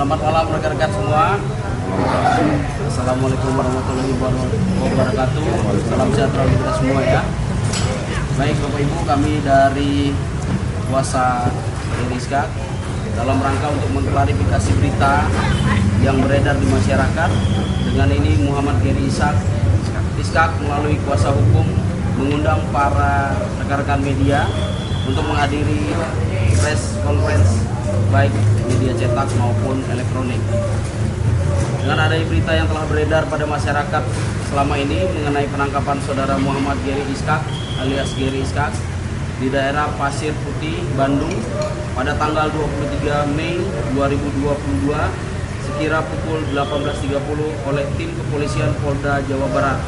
Selamat malam rekan-rekan semua. Assalamualaikum warahmatullahi wabarakatuh. Salam sejahtera untuk kita semua ya. Baik Bapak Ibu, kami dari kuasa Iriska dalam rangka untuk mengklarifikasi berita yang beredar di masyarakat. Dengan ini Muhammad Geri Iskak melalui kuasa hukum mengundang para rekan-rekan media untuk menghadiri press conference baik media cetak maupun elektronik. Dengan adanya berita yang telah beredar pada masyarakat selama ini mengenai penangkapan saudara Muhammad Geri Iskak alias Geri Iskak di daerah Pasir Putih, Bandung pada tanggal 23 Mei 2022 sekira pukul 18.30 oleh tim kepolisian Polda Jawa Barat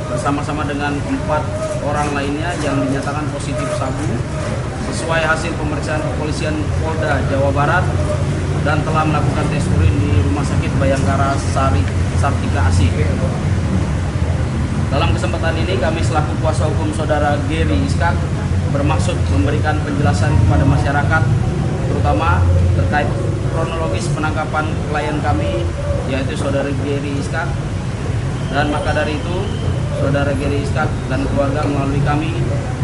bersama-sama dengan 4 orang lainnya yang dinyatakan positif sabu sesuai hasil pemeriksaan kepolisian Polda Jawa Barat dan telah melakukan tes urin di Rumah Sakit Bayangkara Sartika Asih. Dalam kesempatan ini kami selaku kuasa hukum saudara Geri Iskak bermaksud memberikan penjelasan kepada masyarakat terutama terkait kronologis penangkapan klien kami yaitu saudara Geri Iskak, dan maka dari itu saudara Geri Iskak dan keluarga melalui kami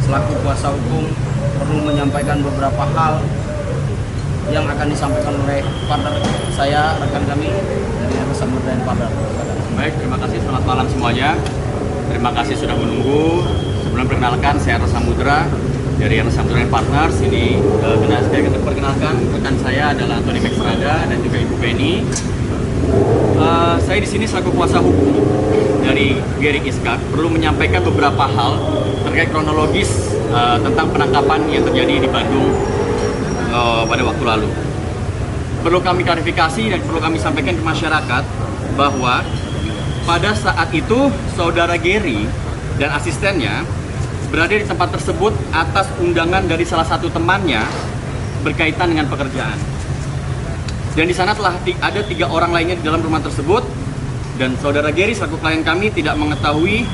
selaku kuasa hukum perlu menyampaikan beberapa hal yang akan disampaikan oleh partner saya, rekan kami dari RS Samudra dan Partner. Baik, terima kasih, selamat malam semuanya. Terima kasih sudah menunggu. Sebelum perkenalkan, saya RS Samudra dari RS Samudra dan Partners. Ini saya akan perkenalkan rekan saya adalah Antoni Mexrada dan juga Ibu Penny. Saya di sini selaku kuasa hukum dari Geri Iskak perlu menyampaikan beberapa hal terkait kronologis tentang penangkapan yang terjadi di Bandung pada waktu lalu. Perlu kami klarifikasi dan perlu kami sampaikan ke masyarakat bahwa pada saat itu saudara Geri dan asistennya berada di tempat tersebut atas undangan dari salah satu temannya berkaitan dengan pekerjaan. Dan di sana telah ada 3 orang lainnya di dalam rumah tersebut, dan saudara Geri selaku klien kami tidak mengetahui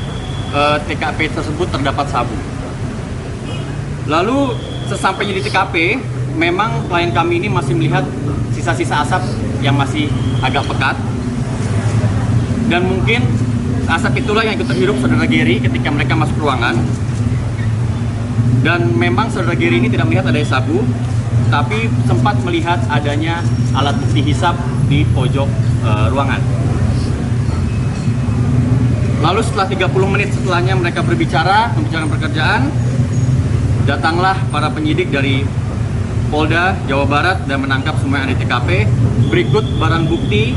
TKP tersebut terdapat sabu. Lalu sesampainya di TKP, memang klien kami ini masih melihat sisa-sisa asap yang masih agak pekat, dan mungkin asap itulah yang ikut terhirup saudara Geri ketika mereka masuk ruangan. Dan memang saudara Geri ini tidak melihat adanya sabu, tapi sempat melihat adanya alat bukti hisap di pojok ruangan. Lalu setelah 30 menit setelahnya mereka membicarakan pekerjaan, datanglah para penyidik dari Polda Jawa Barat dan menangkap semua yang ada di TKP. Berikut barang bukti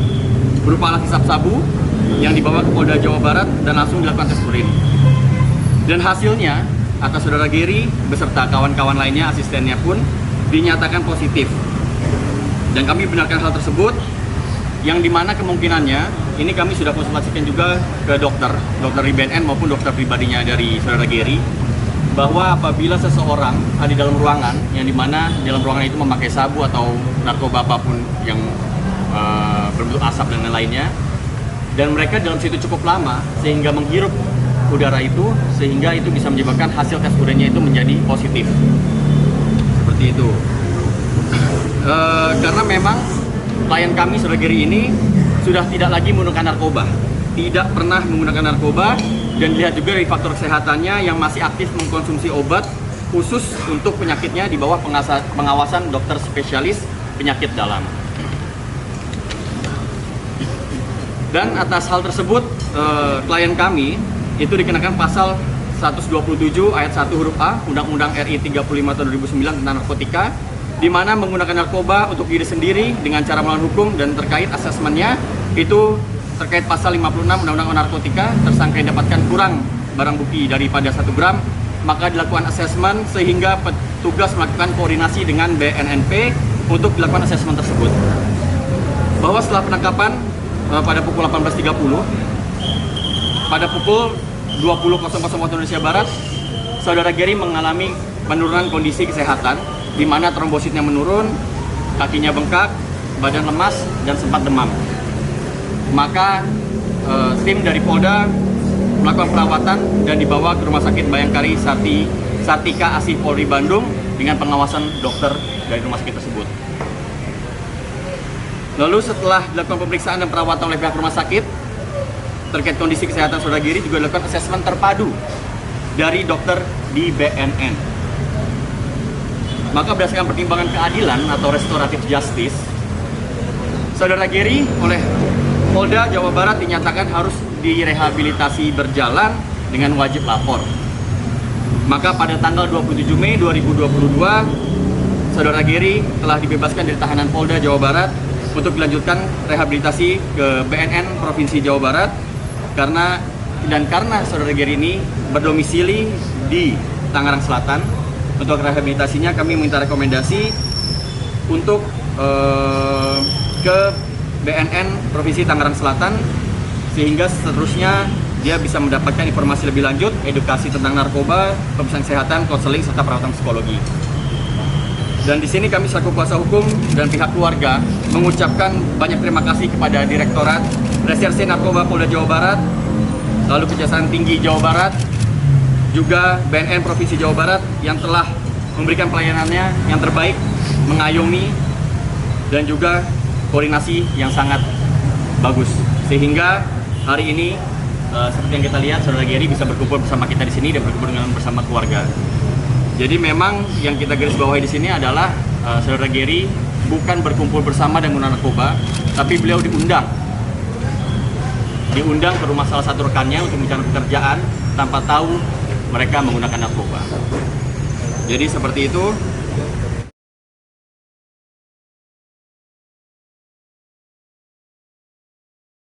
berupa alat hisap sabu yang dibawa ke Polda Jawa Barat dan langsung dilakukan tes urin. Dan hasilnya atas saudara Geri beserta kawan-kawan lainnya, asistennya pun dinyatakan positif. Dan kami benarkan hal tersebut, yang dimana kemungkinannya ini kami sudah konsultasikan juga ke dokter di BNN maupun dokter pribadinya dari saudara Geri, bahwa apabila seseorang ada di dalam ruangan yang dimana dalam ruangan itu memakai sabu atau narkoba apapun yang berbentuk asap dan lain-lainnya, dan mereka dalam situ cukup lama sehingga menghirup udara itu, sehingga itu bisa menyebabkan hasil tes urinnya itu menjadi positif seperti itu. Karena memang klien kami saudara Geri ini sudah tidak lagi menggunakan narkoba, tidak pernah menggunakan narkoba, dan dilihat juga dari faktor kesehatannya yang masih aktif mengkonsumsi obat khusus untuk penyakitnya di bawah pengawasan dokter spesialis penyakit dalam. Dan atas hal tersebut klien kami itu dikenakan pasal 127 ayat 1 huruf A Undang-Undang RI 35 tahun 2009 tentang narkotika, di mana menggunakan narkoba untuk diri sendiri dengan cara melawan hukum, dan terkait asesmennya itu terkait pasal 56 Undang-Undang Narkotika, tersangka yang dapatkan kurang barang bukti daripada 1 gram, maka dilakukan asesmen sehingga petugas melakukan koordinasi dengan BNNP untuk dilakukan asesmen tersebut. Bahwa setelah penangkapan pada pukul 18.30, pada pukul 20.00 waktu Indonesia Barat, saudara Geri mengalami penurunan kondisi kesehatan, di mana trombositnya menurun, kakinya bengkak, badan lemas, dan sempat demam. Maka tim dari Polda melakukan perawatan dan dibawa ke Rumah Sakit Bayangkara Sartika Asih Polri Bandung dengan pengawasan dokter dari rumah sakit tersebut. Lalu setelah dilakukan pemeriksaan dan perawatan oleh pihak rumah sakit, terkait kondisi kesehatan Saudara Giri juga dilakukan asesmen terpadu dari dokter di BNN. Maka berdasarkan pertimbangan keadilan atau restoratif justice, Saudara Giri oleh Polda Jawa Barat dinyatakan harus direhabilitasi berjalan dengan wajib lapor. Maka pada tanggal 27 Mei 2022, Saudara Giri telah dibebaskan dari tahanan Polda Jawa Barat untuk dilanjutkan rehabilitasi ke BNN Provinsi Jawa Barat karena Saudara Giri ini berdomisili di Tangerang Selatan. Untuk rehabilitasinya kami minta rekomendasi untuk ke BNN Provinsi Tangerang Selatan, sehingga seterusnya dia bisa mendapatkan informasi lebih lanjut, edukasi tentang narkoba, pemeriksaan kesehatan, konseling, serta perawatan psikologi. Dan di sini kami selaku kuasa hukum dan pihak keluarga mengucapkan banyak terima kasih kepada Direktorat Reserse Narkoba Polda Jawa Barat, lalu Kejaksaan Tinggi Jawa Barat, juga BNN Provinsi Jawa Barat yang telah memberikan pelayanannya yang terbaik, mengayomi, dan juga koordinasi yang sangat bagus. Sehingga hari ini seperti yang kita lihat, Saudara Giri bisa berkumpul bersama kita di sini dan berkumpul dengan bersama keluarga. Jadi memang yang kita garis bawahi di sini adalah Saudara Giri bukan berkumpul bersama dan menggunakan narkoba, tapi beliau diundang ke rumah salah satu rekannya untuk bicara pekerjaan tanpa tahu mereka menggunakan narkoba. Jadi seperti itu.